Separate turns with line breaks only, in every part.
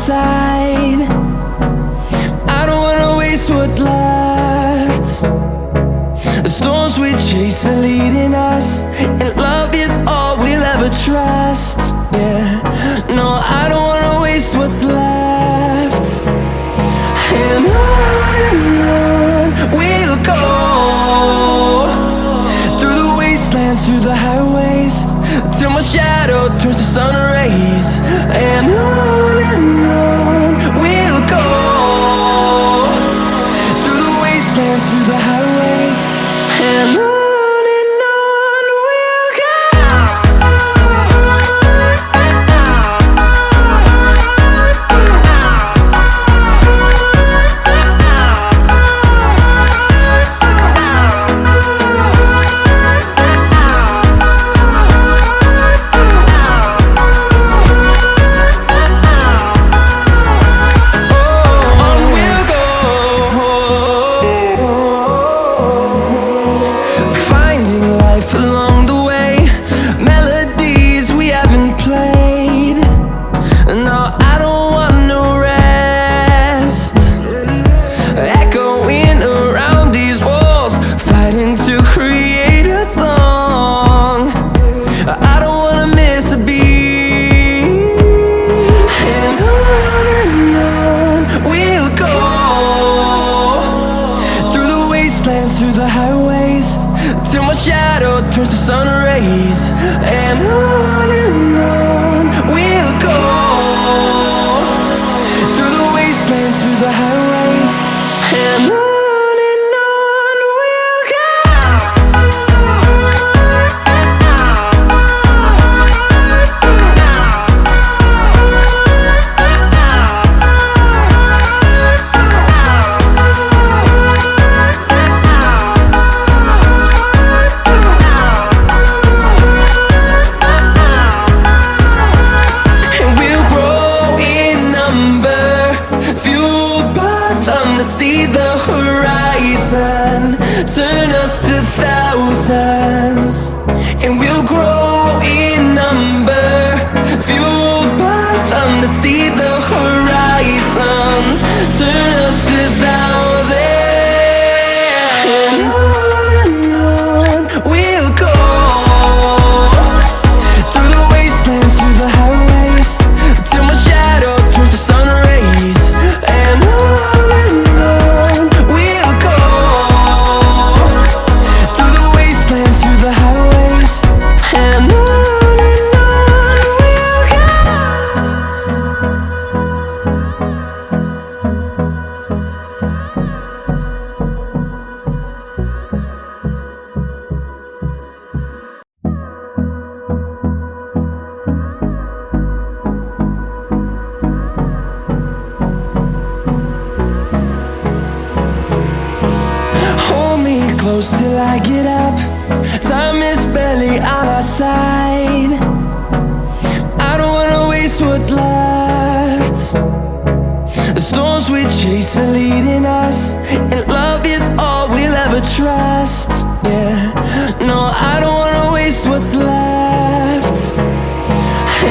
side. I don't wanna waste what's left. The storms we chase are leading us, and love is all we'll ever trust. Yeah, no, I don't wanna waste what's left. And on we'll go, through the wastelands, through the highways, till my shadow turns to sun rays. And on we'll go, through the wastelands, through the highways, and on. Through the highways, till my shadow turns to sun rays. And on we'll go, through the wastelands, through the highways, and on. See the horizon turn us to thousands, and we'll grow in number, fueled by them. To see the horizon turn us to thousands, and on we'll go, through the wastelands, through the highways, till my shadow turns to sun rays. And on close till I get up. Time is barely on our side. I don't wanna waste what's left. The storms we chase are leading us, and love is all we'll ever trust. Yeah, no, I don't wanna waste what's left.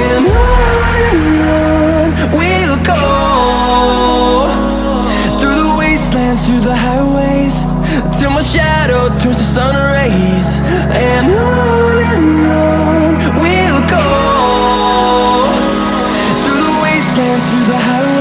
And on we'll go, through the wastelands, through the highways, till my shadow turns to sun rays. And on we'll go, through the wastelands, through the highways.